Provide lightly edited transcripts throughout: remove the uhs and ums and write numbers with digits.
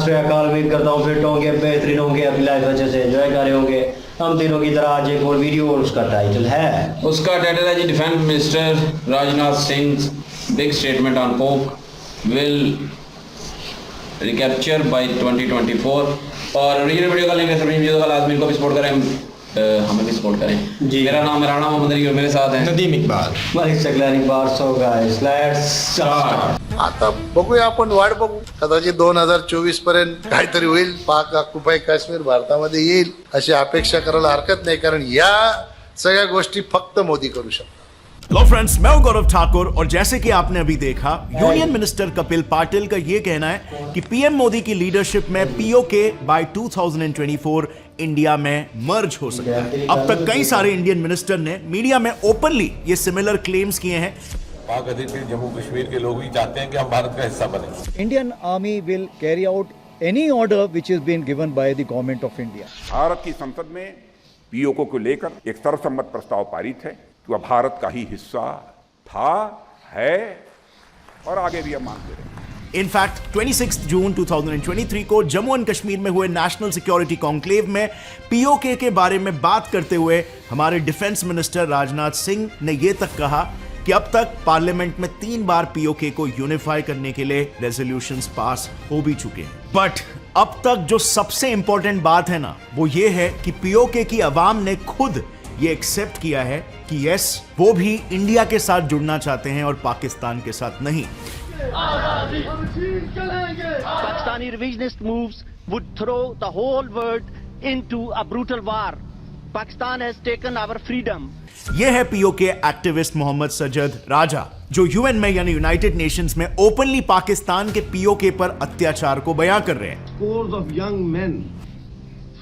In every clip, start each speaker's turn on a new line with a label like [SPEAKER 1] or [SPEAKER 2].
[SPEAKER 1] श्रेया काल उम्मीद करता हूँ फिट होंगे, बेहतरीन होंगे, अपनी लाइफ अच्छे से एंजॉय कर रहे होंगे। हम तीनों की तरह आज एक और वीडियो और उसका टाइटल है
[SPEAKER 2] जी defence minister Rajnath Singh big statement on PoK will recapture by 2024। और वीडियो का लिंक है, सभी वीडियो का लाजमी को भी सपोर्ट करें, हमें भी सपोर्ट करें जी। मेरा नाम है राणा मोहम्मद अली और मेरे साथ हैं
[SPEAKER 3] नदीम इकबाल,
[SPEAKER 1] मालिक सकलानी बार। So guys let's start.
[SPEAKER 4] आता बघूया, आपण वाट बघू, कदाचित 2024 पर्यंत काहीतरी होईल, पाक ऑक्युपाय काश्मीर भारतामध्ये येईल अशी अपेक्षा करायला हरकत नाही, कारण या सगळ्या गोष्टी फक्त मोदी करू शकतात।
[SPEAKER 3] हेलो फ्रेंड्स, मैं हूं गौरव ठाकुर और जैसे कि आपने अभी देखा, यूनियन मिनिस्टर कपिल पाटिल का यह कहना है कि पीएम मोदी की लीडरशिप में पीओके बाय 2024 इंडिया में मर्ज हो सकता है। अब तक कई सारे इंडियन मिनिस्टर ने मीडिया में ओपनली ये सिमिलर क्लेम्स किए हैं।
[SPEAKER 5] पाक अधिकृत जम्मू कश्मीर के लोग भी चाहते हैं कि हम भारत का हिस्सा बने।
[SPEAKER 6] Indian army will carry out any order which has been given by the government of India.
[SPEAKER 7] Bharat की संसद में पीओके को लेकर एक सर्वसम्मत प्रस्ताव पारित है कि वह भारत का ही हिस्सा था, है और आगे भी हम मानते रहेंगे।
[SPEAKER 3] इनफैक्ट 26 जून 2023 को जम्मू एंड कश्मीर में हुए नेशनल सिक्योरिटी कॉन्क्लेव में पीओके के बारे में बात करते हुए हमारे डिफेंस मिनिस्टर राजनाथ सिंह ने यह तक कहा कि अब तक पार्लियामेंट में 3 बार पीओके को यूनिफाई करने के लिए रेजोल्यूशंस पास हो भी चुके हैं। बट अब तक जो सबसे इंपॉर्टेंट बात है ना, वो ये है कि पीओके की अवाम ने खुद ये एक्सेप्ट किया है कि यस, वो भी इंडिया के साथ जुड़ना चाहते हैं और पाकिस्तान के साथ नहीं।
[SPEAKER 8] Pakistani revisionist moves would throw the whole world into a brutal war. Pakistan has taken our freedom.
[SPEAKER 3] ये है पीओके एक्टिविस्ट मोहम्मद सज्जद राजा, जो यूएन में यानी यूनाइटेड नेशंस में ओपनली पाकिस्तान के पीओके पर अत्याचार को बयां कर रहे हैं।
[SPEAKER 9] Scores of young men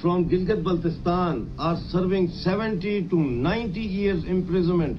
[SPEAKER 9] from Gilgit-Baltistan are serving 70 to 90 years imprisonment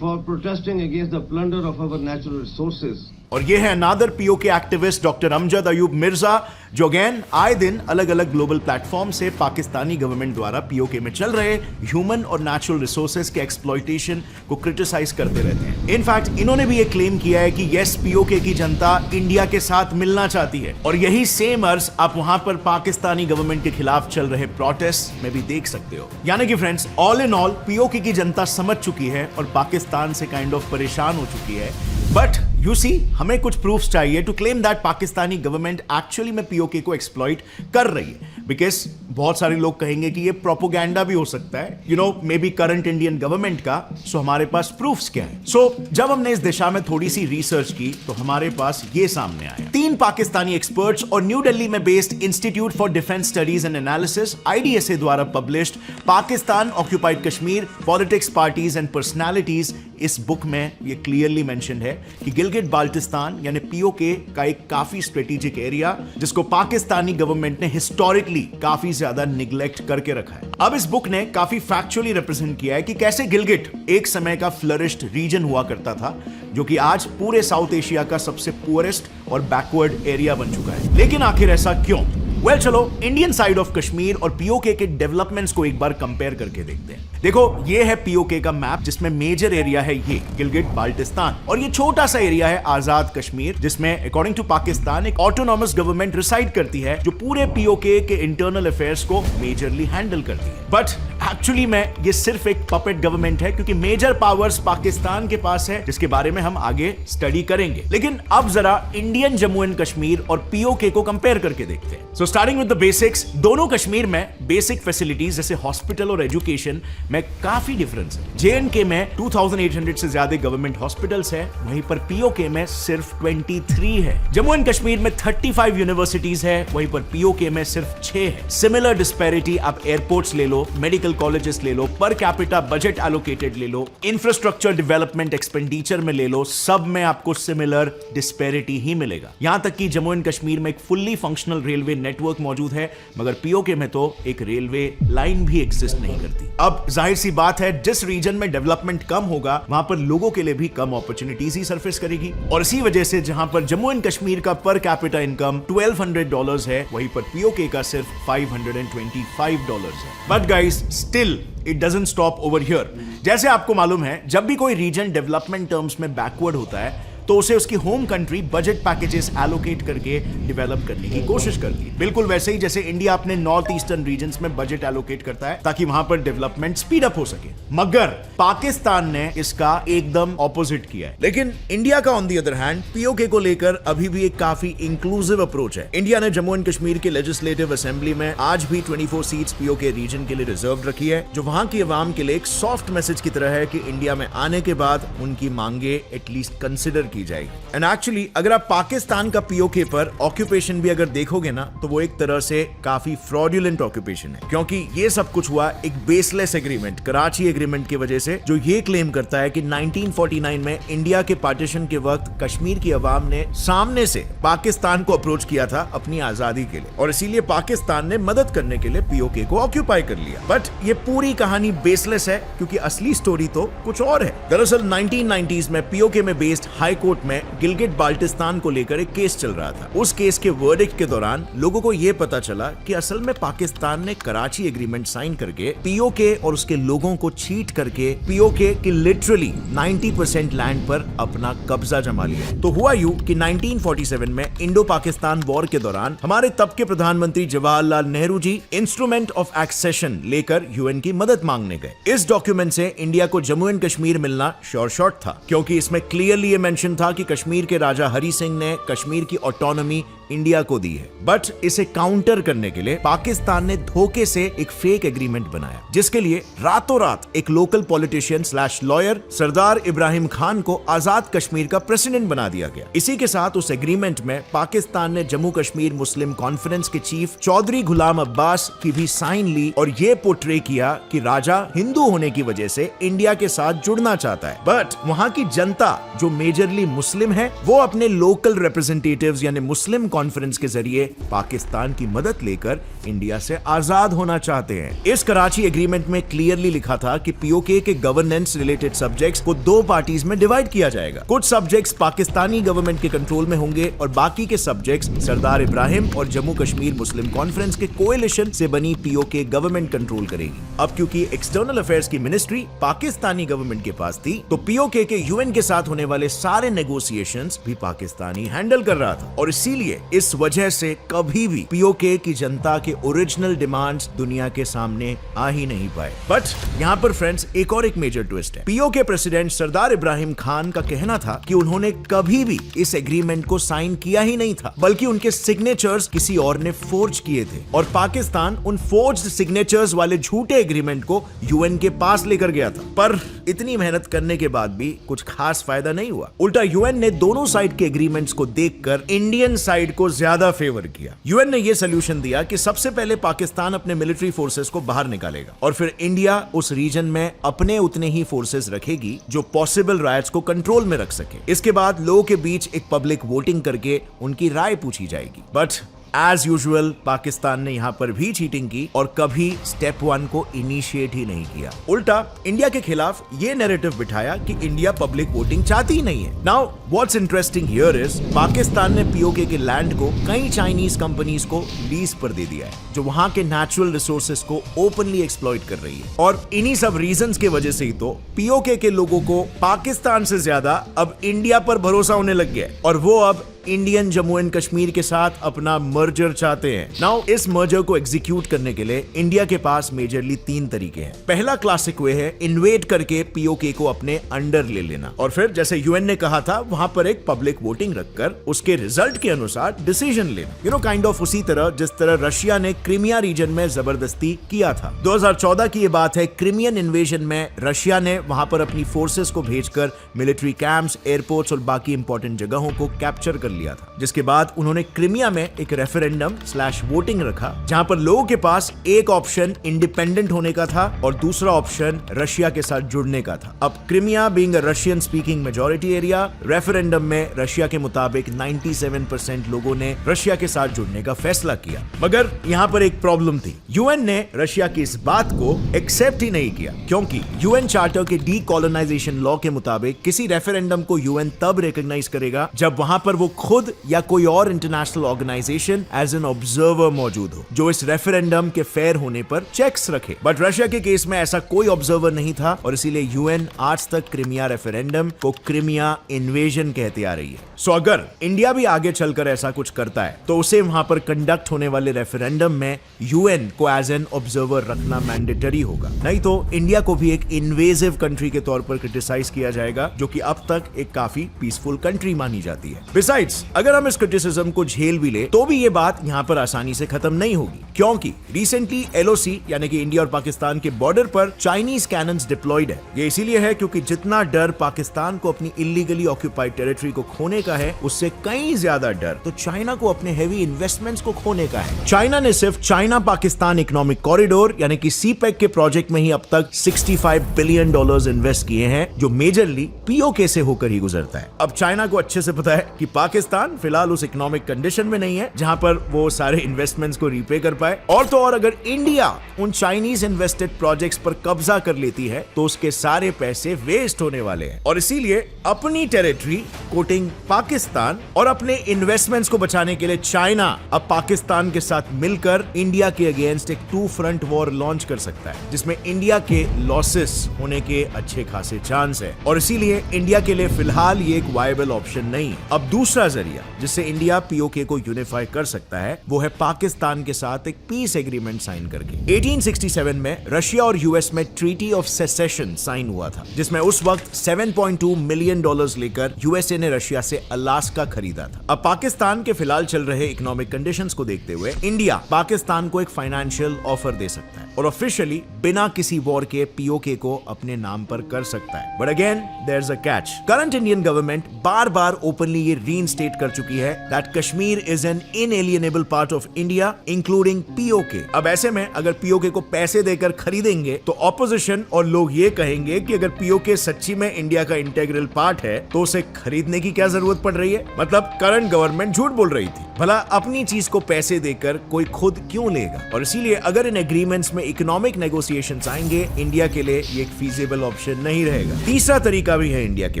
[SPEAKER 9] for protesting against the plunder of our natural resources.
[SPEAKER 3] और ये है another PoK activist doctor Amjad Ayub Mirza, जो अगेन आए दिन अलग अलग ग्लोबल प्लेटफॉर्म से पाकिस्तानी गवर्नमेंट द्वारा पीओके में चल रहे ह्यूमन और नेचुरल रिसोर्सेज के एक्सप्लॉयटेशन को क्रिटिसाइज करते रहते हैं। इनफैक्ट इन्होंने भी ये क्लेम किया है कि यस, पीओके की जनता इंडिया के साथ मिलना चाहती है, और यही सेम अर्ज आप वहां पर पाकिस्तानी गवर्नमेंट के खिलाफ चल रहे प्रोटेस्ट में भी देख सकते हो। यानी कि friends, all in all PoK की जनता समझ चुकी है और पाकिस्तान से काइंड ऑफ परेशान हो चुकी है। बट यू सी, हमें कुछ प्रूफ्स चाहिए to claim that Pakistani government actually में पीओके को एक्सप्लॉइट कर रही है, बिकॉज बहुत सारे लोग कहेंगे कि ये प्रोपोगेंडा भी हो सकता है, you know, may be current Indian government का। सो हमारे पास प्रूफ्स क्या है? सो जब हमने इस दिशा में थोड़ी सी रिसर्च की तो हमारे पास ये सामने आया। 3 पाकिस्तानी एक्सपर्ट्स और न्यू दिल्ली में based institute for defence studies and analysis IDSA द्वारा published Pakistan occupied Kashmir politics, parties and personalities, इस बुक में ये क्लियरली मेंशन्ड है कि गिलगिट बाल्टिस्तान यानी पीओके का एक काफी स्ट्रेटेजिक एरिया, जिसको पाकिस्तानी गवर्नमेंट ने हिस्टोरिकली काफी ज्यादा निग्लेक्ट करके रखा है। अब इस बुक ने काफी फैक्चुअली रिप्रेजेंट किया है कि कैसे गिलगिट एक समय का फ्लरिश्ड रीजन हुआ करता था, जो कि आज पूरे साउथ एशिया का सबसे पुअरेस्ट और बैकवर्ड एरिया बन चुका है। लेकिन आखिर ऐसा क्यों? वेल, चलो इंडियन साइड ऑफ कश्मीर और पीओके के डेवलपमेंट्स को एक बार कंपेयर करके देखते हैं। देखो, ये है पीओके का मैप, जिसमें मेजर एरिया है ये गिलगिट बाल्टिस्तान, और ये छोटा सा एरिया है आजाद कश्मीर, जिसमें अकॉर्डिंग टू पाकिस्तान एक ऑटोनॉमस गवर्नमेंट रिसाइड करती है, जो पूरे पीओके के इंटरनल अफेयर्स को मेजरली हैंडल करती है। बट एक्चुअली में ये सिर्फ एक पपेट गवर्नमेंट है, क्योंकि मेजर पावर्स पाकिस्तान के पास है, जिसके बारे में हम आगे स्टडी करेंगे। लेकिन अब जरा इंडियन जम्मू एंड कश्मीर और पीओके को कंपेयर करके देखते हैं। So starting with the basics, दोनों कश्मीर में बेसिक फैसिलिटीज जैसे हॉस्पिटल और एजुकेशन में काफी डिफरेंस है। JNK में 2800 से ज्यादा गवर्नमेंट हॉस्पिटल्स है, वहीं पर पीओके में सिर्फ 23 है। जम्मू एंड कश्मीर में 35 यूनिवर्सिटीज है, वहीं पर पीओके में सिर्फ 6 है। सिमिलर डिस्पैरिटी आप एयरपोर्ट्स ले लो, मेडिकल कॉलेजेस ले लो, पर कैपिटा बजट एलोकेटेड ले लो, इंफ्रास्ट्रक्चर डेवलपमेंट एक्सपेंडिचर में ले लो, सब में आपको सिमिलर डिस्पैरिटी ही मिलेगा। यहां तक कि जम्मू एंड कश्मीर में एक फुल्ली फंक्शनल रेलवे नेटवर्क मौजूद है, मगर पीओके में तो एक रेलवे लाइन भी एग्जिस्ट नहीं करती। अब जाहिर सी बात है, जिस रीजन में डेवलपमेंट कम होगा, वहां पर लोगों के लिए भी कम अपॉर्चुनिटीज ही सरफेस करेगी, और इसी वजह से जहां पर जम्मू एंड कश्मीर का पर कैपिटा इनकम $1200 है, वहीं पर पीओके का सिर्फ $525 है। But guys, still it doesn't stop over here. जैसे आपको मालूम है, जब भी कोई रीजन डेवलपमेंट टर्म्स में बैकवर्ड होता है, तो उसे उसकी home country budget packages allocate करके डेवलप करने की कोशिश करती है। बिल्कुल वैसे ही जैसे इंडिया अपने नॉर्थ ईस्टर्न रीजन्स में बजट एलोकेट करता है ताकि वहां पर डेवलपमेंट स्पीड अप हो सके। मगर पाकिस्तान ने इसका एकदम ऑपोजिट किया है। लेकिन इंडिया का on the other hand PoK को लेकर अभी भी एक काफी इंक्लूसिव अप्रोच है। इंडिया ने जम्मू एंड कश्मीर के लेजिस्लेटिव असेंबली में आज भी 24 सीट्स पीओके रीजन के लिए रिजर्व रखी है, जो वहां की अवाम के लिए एक सॉफ्ट मैसेज की तरह है कि इंडिया में आने के बाद उनकी मांगे एटलीस्ट कंसिडर की जाएगी। एंड एक्चुअली अगर आप पाकिस्तान का पीओके पर ऑक्यूपेशन भी अगर देखोगे ना, तो वो एक तरह से काफी फ्रॉडुलेंट ऑक्यूपेशन है, क्योंकि ये सब कुछ हुआ एक बेसलेस एग्रीमेंट, कराची एग्रीमेंट की वजह से, जो ये क्लेम करता है कि 1949 में इंडिया के पार्टीशन के वक्त कश्मीर की अवाम ने सामने से पाकिस्तान को अप्रोच किया था अपनी आजादी के लिए, और इसीलिए पाकिस्तान ने मदद करने के लिए पीओके को ऑक्यूपाई कर लिया। बट ये पूरी कहानी बेसलेस है, क्योंकि असली स्टोरी तो कुछ और है। दरअसल 1990s में पीओके में बेस्ड हाई कोर्ट में गिलगिट बाल्टिस्तान को लेकर एक केस चल रहा था। उस केस के वर्डिक्ट के दौरान लोगों को यह पता चला कि असल में पाकिस्तान ने कराची एग्रीमेंट साइन करके पीओके और उसके लोगों को चीट करके पीओके की लिटरली 90% लैंड पर अपना कब्जा जमा लिया। तो हुआ यूं कि 1947 में इंडो पाकिस्तान वॉर के दौरान हमारे तब के प्रधानमंत्री Jawaharlal Nehru ji instrument of accession लेकर यूएन की मदद मांगने गए। इस डॉक्यूमेंट से इंडिया को जम्मू एंड कश्मीर मिलना श्योर शॉट था, क्योंकि इसमें क्लियरली ये मेंशन था कि कश्मीर के राजा हरि सिंह ने कश्मीर की ऑटोनॉमी इंडिया को दी है। बट इसे काउंटर करने के लिए पाकिस्तान ने धोखे से एक फेक एग्रीमेंट बनाया, जिसके लिए रातों रात एक लोकल पॉलिटिशियन स्लैश लॉयर सरदार इब्राहिम खान को आजाद कश्मीर का प्रेसिडेंट बना दिया गया। इसी के साथ उस एग्रीमेंट में पाकिस्तान ने जम्मू कश्मीर मुस्लिम कॉन्फ्रेंस के चीफ चौधरी गुलाम अब्बास की भी साइन ली और ये पोर्ट्रे किया कि राजा हिंदू होने की वजह से इंडिया के साथ जुड़ना चाहता है। बट वहां की जनता जो मेजरली मुस्लिम है, वो अपने लोकल रिप्रेजेंटेटिव्स यानी मुस्लिम कॉन्फ्रेंस के जरिए पाकिस्तान की मदद लेकर इंडिया से आजाद होना चाहते हैं। इस कराची एग्रीमेंट में क्लियरली लिखा था कि पीओके के गवर्नेंस रिलेटेड सब्जेक्ट्स को दो पार्टीज में डिवाइड किया जाएगा। कुछ सब्जेक्ट्स पाकिस्तानी गवर्नमेंट के कंट्रोल में होंगे और बाकी के सब्जेक्ट्स सरदार इब्राहिम और जम्मू कश्मीर मुस्लिम कॉन्फ्रेंस के कोएलिशन से बनी पीओके गवर्नमेंट कंट्रोल करेगी। अब क्योंकि एक्सटर्नल अफेयर्स की मिनिस्ट्री पाकिस्तानी गवर्नमेंट के पास थी, तो पीओके के यूएन के साथ होने वाले सारे नेगोशिएशंस भी पाकिस्तानी हैंडल कर रहा था, और इसीलिए इस वजह से कभी भी पीओके की जनता के ओरिजिनल डिमांड्स दुनिया के सामने आ ही नहीं पाए। बट यहाँ पर फ्रेंड्स एक और एक मेजर ट्विस्ट है। पीओके प्रेसिडेंट सरदार इब्राहिम खान का कहना था कि उन्होंने कभी भी इस एग्रीमेंट को साइन किया ही नहीं था, बल्कि उनके सिग्नेचर्स किसी और ने फोर्ज किए थे, और पाकिस्तान उन फोर्ज्ड सिग्नेचर्स वाले झूठे एग्रीमेंट को यूएन के पास लेकर गया था। पर इतनी मेहनत करने के बाद भी कुछ खास फायदा नहीं हुआ। उल्टा यूएन ने दोनों साइड के एग्रीमेंट्स को देखकर इंडियन साइड को ज्यादा फेवर किया। यूएन ने यह सॉल्यूशन दिया कि सबसे पहले पाकिस्तान अपने मिलिट्री फोर्सेस को बाहर निकालेगा, और फिर इंडिया उस रीजन में अपने उतने ही फोर्सेस रखेगी जो पॉसिबल राइट्स को कंट्रोल में रख सके। इसके बाद लोगों के बीच एक पब्लिक वोटिंग करके उनकी राय पूछी जाएगी। बट एज यूजुअल पाकिस्तान ने यहां पर भी चीटिंग की और कभी स्टेप 1 को इनिशिएट ही नहीं किया। उल्टा इंडिया के खिलाफ ये नैरेटिव बिठाया कि इंडिया पब्लिक वोटिंग चाहती ही नहीं है। Now what's interesting here is Pakistan ने पीओके के लैंड को कई चाइनीज कंपनीज को लीज पर दे दिया है, जो वहां के नेचुरल रिसोर्सेज को ओपनली एक्सप्लॉइट कर रही है। और इन्हीं सब रीजंस के वजह से ही तो पीओके के लोगों को पाकिस्तान से ज्यादा अब इंडिया पर भरोसा होने लग गया है, और वो अब इंडियन जम्मू एंड कश्मीर के साथ अपना मर्जर चाहते हैं। नाउ इस मर्जर को एग्जीक्यूट करने के लिए इंडिया के पास मेजरली 3 तरीके हैं। पहला क्लासिक वे है इन्वेड करके पीओके को अपने अंडर ले लेना, और फिर जैसे यूएन ने कहा था वहां पर एक पब्लिक वोटिंग रखकर उसके रिजल्ट के अनुसार डिसीजन लेना। काइंड ऑफ उसी तरह जिस तरह रशिया ने क्रीमिया रीजन में जबरदस्ती किया था। 2014 की ये बात है। क्रीमियन इन्वेजन में रशिया ने वहां पर अपनी फोर्सेस को भेजकर मिलिट्री कैंप्स, एयरपोर्ट्स और बाकी इंपॉर्टेंट जगहों को कैप्चर कर लिया था, जिसके बाद उन्होंने क्रीमिया में एक रेफरेंडम स्लैश वोटिंग रखा, जहां पर लोगों के पास एक ऑप्शन इंडिपेंडेंट होने का था और दूसरा ऑप्शन रशिया के साथ जुड़ने का था। अब Crimea being a Russian speaking majority area, referendum में रशिया के मुताबिक 97% लोगों ने रशिया के साथ जुड़ने का फैसला किया। मगर यहां पर एक प्रॉब्लम थी। यूएन ने रशिया की इस बात को एक्सेप्ट ही नहीं किया, क्योंकि यूएन चार्टर के डीकोलोनाइजेशन लॉ के मुताबिक किसी रेफरेंडम को यूएन तब रिकॉग्नाइज करेगा जब वहां पर वो खुद या कोई और international organisation as an observer मौजूद हो जो इस रेफरेंडम के फेयर होने पर चेक्स रखे। बट रशिया के केस में ऐसा कोई ऑब्जर्वर नहीं था और इसीलिए यूएन आज तक क्रिमिया रेफरेंडम को क्रिमिया इन्वेजन कहती आ रही है। सो अगर इंडिया भी आगे चलकर ऐसा कुछ करता है तो उसे वहां पर कंडक्ट होने वाले रेफरेंडम में यूएन को एज एन ऑब्जर्वर रखना मैंडेटरी होगा, नहीं तो इंडिया को भी एक इन्वेजिव कंट्री के तौर पर क्रिटिसाइज किया जाएगा जो कि अब तक एक काफी पीसफुल कंट्री मानी जाती है। बिसाइड्स अगर हम इस क्रिटिसिज्म को झेल भी ले तो भी ये बात यहाँ पर आसानी से खत्म नहीं होगी, क्योंकि रिसेंटली एलओसी यानी कि इंडिया और पाकिस्तान के बॉर्डर पर चाइनीज कैनन्स डिप्लॉयड है। ये इसीलिए है क्योंकि जितना डर पाकिस्तान को अपनी इलीगली ऑक्यूपाइड टेरिटरी को खोने का है उससे कई ज्यादा डर तो चाइना को अपने हेवी इन्वेस्टमेंट्स को खोने का है। चाइना ने सिर्फ चाइना पाकिस्तान इकोनॉमिक कॉरिडोर यानी कि सीपेक के प्रोजेक्ट में ही अब तक $65 बिलियन इन्वेस्ट किए हैं जो मेजरली पीओके से होकर ही गुजरता है। अब चाइना को अच्छे से पता है कि पाकिस्तान फिलहाल उस इकोनॉमिक कंडीशन में नहीं है जहां पर वो सारे इन्वेस्टमेंट्स को रीपे कर पाए, और तो और अगर इंडिया उन चाइनीज इन्वेस्टेड प्रोजेक्ट्स पर कब्जा कर लेती है तो उसके सारे पैसे वेस्ट होने वाले हैं। और इसीलिए अपनी टेरिटरी कोटिंग पाकिस्तान और अपने इन्वेस्टमेंट्स को बचाने के लिए चाइना अब पाकिस्तान के साथ मिलकर इंडिया के अगेंस्ट एक 2 फ्रंट वॉर लॉन्च कर सकता है जिसमें इंडिया के लॉसेस होने के अच्छे खासे चांस है, और इसीलिए इंडिया के लिए फिलहाल ये एक वायबल ऑप्शन नहीं। अब दूसरा जरिया जिससे इंडिया पीओके को यूनिफाई कर सकता है वो है पाकिस्तान के साथ एक पीस एग्रीमेंट साइन करके। 1867 में रशिया और यूएस में ट्रीटी ऑफ सेसेशन साइन हुआ था जिसमें उस वक्त $7.2 मिलियन लेकर यूएसए ने रशिया से अलास्का खरीदा था। अब पाकिस्तान के फिलहाल चल रहे इकोनॉमिक कंडीशंस को देखते हुए इंडिया पाकिस्तान को एक फाइनेंशियल ऑफर दे सकता है और ऑफिशियली बिना किसी वॉर के पीओके को अपने नाम पर कर सकता है। But again there is a catch. Current Indian government बार बार ओपनली ये रीइंस्टेट कर चुकी है that Kashmir is an inalienable part of India including PoK. अब ऐसे में अगर पीओके को पैसे देकर खरीदेंगे तो ऑपोजिशन और लोग ये कहेंगे कि अगर पीओके सच्ची में इंडिया का इंटीग्रल पार्ट है तो उसे खरीदने की क्या जरूरत पड़ रही है। मतलब करंट गवर्नमेंट झूठ बोल रही थी, भला अपनी चीज को पैसे देकर कोई खुद क्यों लेगा। और इसीलिए अगर इन एग्रीमेंट्स में इकोनॉमिक नेगोशिएशंस आएंगे इंडिया के लिए ये एक फीजिबल ऑप्शन नहीं रहेगा। तीसरा तरीका भी है इंडिया के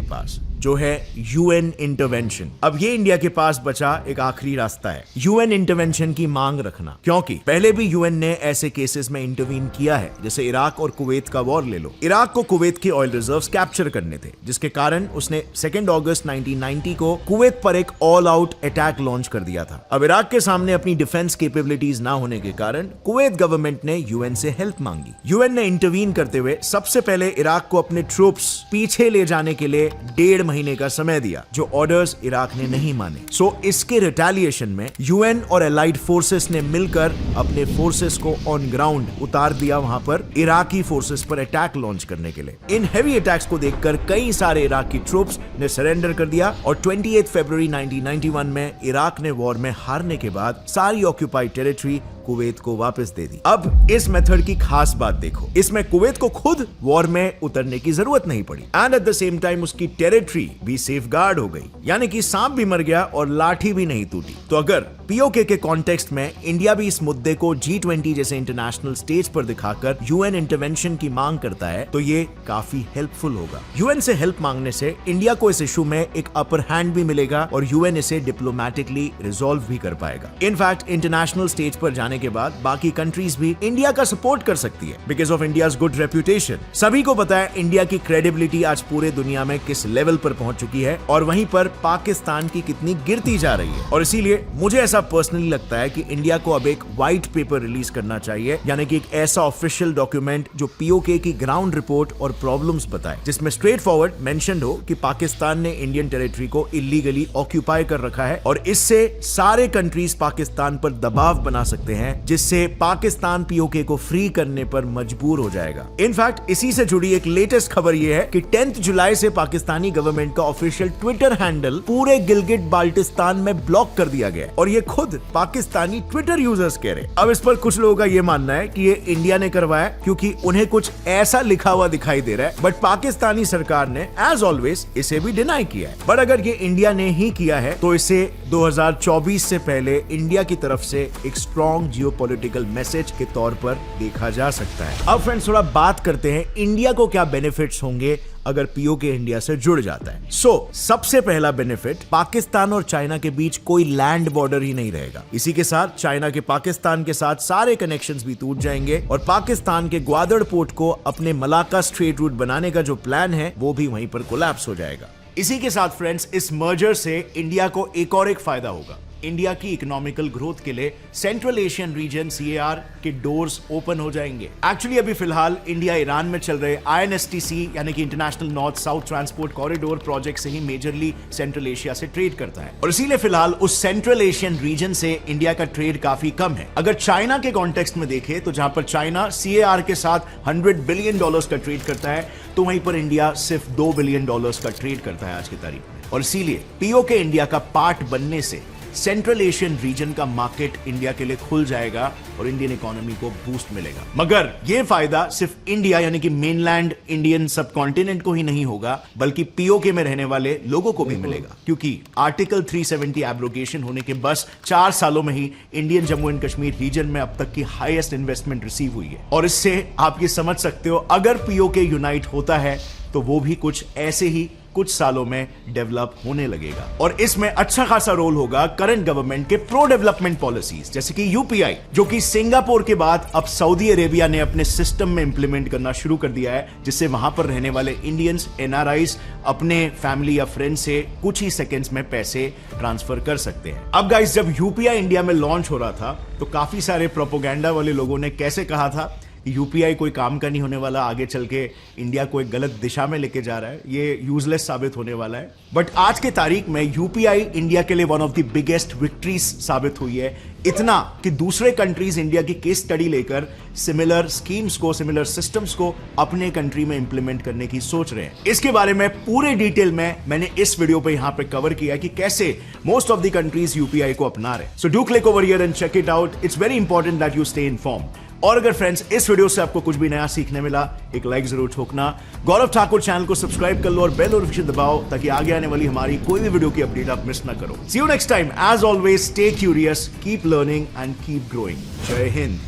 [SPEAKER 3] पास जो है यूएन इंटरवेंशन। अब ये इंडिया के पास बचा एक आखिरी रास्ता है, यूएन इंटरवेंशन की मांग रखना, क्योंकि पहले भी यूएन ने ऐसे केसेस में इंटरवीन किया है जैसे इराक और कुवैत का वॉर ले लो। इराक को कुवैत के ऑयल रिजर्व्स कैप्चर करने थे जिसके कारण उसने 2 अगस्त 1990 को कुवैत पर एक ऑल आउट अटैक लॉन्च कर दिया था। अब इराक के सामने अपनी डिफेंस कैपेबिलिटीज ना होने के कारण कुवैत गवर्नमेंट ने यूएन से हेल्प मांगी। यूएन ने इंटरवीन करते हुए सबसे पहले इराक को अपने ट्रूप्स पीछे ले जाने के लिए 1.5 महीने का समय दिया जो ऑर्डर्स इराक ने नहीं माने। सो इसके रिटेलिएशन में यूएन और एलाइड फोर्सेस ने मिलकर अपने फोर्सेस को ऑन ग्राउंड उतार दिया वहां पर इराकी फोर्सेस पर अटैक लॉन्च करने के लिए। इन हेवी अटैक्स को देखकर कई सारे इराकी ट्रूप्स ने सरेंडर कर दिया और 28 फरवरी 1991 में इराक ने वॉर में हारने के बाद सारी ऑक्यूपाइड टेरिटरी कुवैत को वापस दे दी। अब इस मेथड की खास बात देखो, इसमें कुवैत को खुद वॉर में उतरने की जरूरत नहीं पड़ी and at the same time उसकी टेरिटरी भी सेफगार्ड हो गई, यानी कि सांप भी मर गया और लाठी भी नहीं टूटी। तो अगर पीओके के कॉन्टेक्स्ट में इंडिया भी इस मुद्दे को G20 जैसे इंटरनेशनल स्टेज पर दिखाकर यूएन इंटरवेंशन की मांग करता है तो ये काफी हेल्पफुल होगा। यूएन से हेल्प मांगने से इंडिया को इस इशू में एक अपर हैंड भी मिलेगा और यूएन इसे डिप्लोमेटिकली रिजॉल्व भी कर पाएगा। इनफैक्ट इंटरनेशनल स्टेज पर जाने के बाद बाकी कंट्रीज भी इंडिया का सपोर्ट कर सकती है because of India's good reputation. सभी को पता है इंडिया की क्रेडिबिलिटी आज पूरे दुनिया में किस लेवल पर पहुंच चुकी है और वहीं पर पाकिस्तान की कितनी गिरती जा रही है। और इसीलिए मुझे ऐसा पर्सनली लगता है कि इंडिया को अब एक व्हाइट पेपर रिलीज करना चाहिए, यानी कि एक ऐसा ऑफिशियल डॉक्यूमेंट जो पीओके की ग्राउंड रिपोर्ट और प्रॉब्लम्स बताए, जिसमें स्ट्रेट फॉरवर्ड मेंशन्ड हो कि पाकिस्तान ने इंडियन टेरिटरी को इलीगली ऑक्यूपाई कर रखा है और इससे सारे कंट्रीज पाकिस्तान पर दबाव बना सकते हैं जिससे पाकिस्तान पीओके को फ्री करने पर मजबूर हो जाएगा। इनफैक्ट इसी से जुड़ी एक लेटेस्ट खबर यह है कि 10 जुलाई से पाकिस्तानी गवर्नमेंट का ऑफिशियल ट्विटर हैंडल पूरे गिलगिट बाल्टिस्तान में ब्लॉक कर दिया गया और ये खुद पाकिस्तानी ट्विटर यूजर्स कह रहे। अब इस पर कुछ लोगों का यह मानना है कि ये इंडिया ने करवाया क्योंकि उन्हें कुछ ऐसा लिखा हुआ दिखाई दे रहा है, बट पाकिस्तानी सरकार ने एज ऑलवेज इसे भी डिनाई किया है। बट अगर ये इंडिया ने ही किया है तो इसे 2024 से पहले इंडिया की तरफ से एक स्ट्रॉन्ग जियोपॉलिटिकल मैसेज के तौर पर देखा जा सकता है। अब फ्रेंड्स थोड़ा बात करते हैं इंडिया को क्या बेनिफिट्स होंगे अगर पीओके इंडिया से जुड़ जाता है। सबसे पहला बेनिफिट, पाकिस्तान और चाइना के बीच कोई लैंड बॉर्डर ही नहीं रहेगा। इसी के साथ चाइना के पाकिस्तान के साथ सारे कनेक्शंस भी टूट जाएंगे और पाकिस्तान के ग्वादर पोर्ट को अपने मलाक्का स्ट्रेट रूट बनाने का जो प्लान है वो भी वहीं पर कोलैप्स हो जाएगा। इसी के साथ फ्रेंड्स इस मर्जर से इंडिया को एक और फायदा होगा। इंडिया की इकोनॉमिकल ग्रोथ के लिए सेंट्रल एशियन रीजन CAR के डोर्स ओपन हो जाएंगे। एक्चुअली अभी फिलहाल इंडिया ईरान में चल रहे INSTC यानी कि international north south transport corridor project से ही मेजरली सेंट्रल एशिया से ट्रेड करता है और इसीलिए फिलहाल उस सेंट्रल एशियन रीजन से इंडिया का ट्रेड काफी कम है। अगर चाइना के कॉन्टेक्स्ट में देखें तो जहां पर चाइना CAR के साथ $100 बिलियन का ट्रेड करता है तो वहीं पर इंडिया सिर्फ $2 बिलियन का ट्रेड करता है आज की तारीख में। और इसीलिए पीओके इंडिया का पार्ट बनने से सेंट्रल एशियन रीजन का मार्केट इंडिया के लिए खुल जाएगा और इंडियन इकोनॉमी को बूस्ट मिलेगा। मगर यह फायदा सिर्फ इंडिया यानी कि मेनलैंड इंडियन सब कॉन्टिनेंट को ही नहीं होगा बल्कि पीओके में रहने वाले लोगों को भी मिलेगा, क्योंकि आर्टिकल 370 एब्रोगेशन होने के बस 4 सालों में ही Indian Jammu and Kashmir region में अब तक की हाईएस्ट इन्वेस्टमेंट रिसीव हुई है। और इससे आप ये समझ सकते हो अगर पीओके यूनाइट होता है तो वो भी कुछ ऐसे ही कुछ सालों में डेवलप होने लगेगा और इसमें अच्छा खासा रोल होगा करंट गवर्नमेंट के प्रो डेवलपमेंट पॉलिसीज जैसे कि यूपीआई, जो कि सिंगापुर के बाद अब सऊदी अरेबिया ने अपने सिस्टम में इंप्लीमेंट करना शुरू कर दिया है, जिससे वहां पर रहने वाले इंडियंस NRIs अपने फैमिली या फ्रेंड से कुछ ही सेकेंड्स में पैसे ट्रांसफर कर सकते हैं। अब गाइस, जब यूपीआई इंडिया में लॉन्च हो रहा था तो काफी सारे प्रोपोगेंडा वाले लोगों ने कैसे कहा था यूपीआई कोई काम का नहीं होने वाला, आगे चल के इंडिया को एक गलत दिशा में लेके जा रहा है, ये यूजलेस साबित होने वाला है। बट आज के तारीख में यूपीआई इंडिया के लिए one of the biggest victories साबित हुई है, इतना कि दूसरे कंट्रीज इंडिया की केस स्टडी लेकर सिमिलर स्कीम्स को, सिमिलर सिस्टम्स को अपने कंट्री में इंप्लीमेंट करने की सोच रहे हैं। इसके बारे में पूरे डिटेल में मैंने इस वीडियो पे यहां पे कवर किया कि कैसे most of the countries UPI को अपना रहे। So do click over here and check it out. It's very important that you stay informed. और अगर फ्रेंड्स इस वीडियो से आपको कुछ भी नया सीखने मिला, एक लाइक जरूर ठोकना। गौरव ठाकुर चैनल को सब्सक्राइब कर लो और बेल नोटिफिकेशन दबाओ ताकि आगे आने वाली हमारी कोई भी वीडियो की अपडेट आप मिस ना करो। See you next time. As always stay curious, keep learning and keep growing. जय हिंद।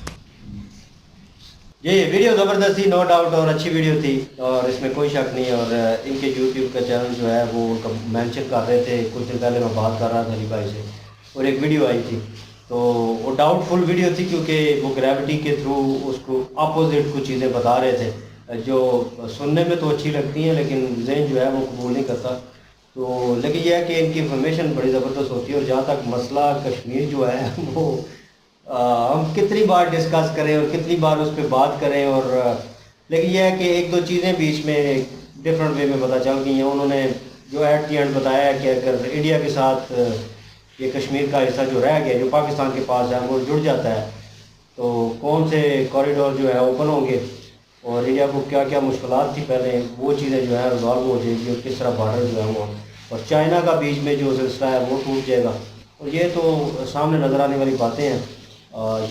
[SPEAKER 1] ये वीडियो जबरदस्त थी, नो डाउट, और अच्छी वीडियो थी और इसमें कोई शक नहीं। और इनके यूट्यूब का चैनल जो है वो उनका मेंशन कर रहे थे, कुछ दिन पहले मैं बात कर रहा था अली भाई से और एक वीडियो आई थी तो वो डाउटफुल वीडियो थी क्योंकि वो ग्रेविटी के थ्रू उसको अपोजिट कुछ चीज़ें बता रहे थे जो सुनने में तो अच्छी लगती हैं लेकिन जहन जो है वो कबूल नहीं करता। तो लेकिन यह है कि इनकी इंफॉर्मेशन बड़ी ज़बरदस्त होती है। और जहाँ तक मसला कश्मीर जो है वो हम कितनी बार डिस्कस करें और कितनी बार उस पर बात करें, और लेकिन यह है कि एक दो चीज़ें बीच में डिफरेंट वे में पता चल गई हैं। उन्होंने जो एट दी एंड बताया कि अगर इंडिया के साथ ये कश्मीर का हिस्सा जो रह गया, जो पाकिस्तान के पास है, वो जुड़ जाता है तो कौन से कॉरिडोर जो है ओपन होंगे और इंडिया को क्या क्या मुश्किलात थी पहले, वो चीज़ें जो है रिजॉल्व हो जाएगी और किस तरह बॉर्डर जो है वो और चाइना का बीच में जो सिलसिला है वो टूट जाएगा। और ये तो सामने नज़र आने वाली बातें हैं।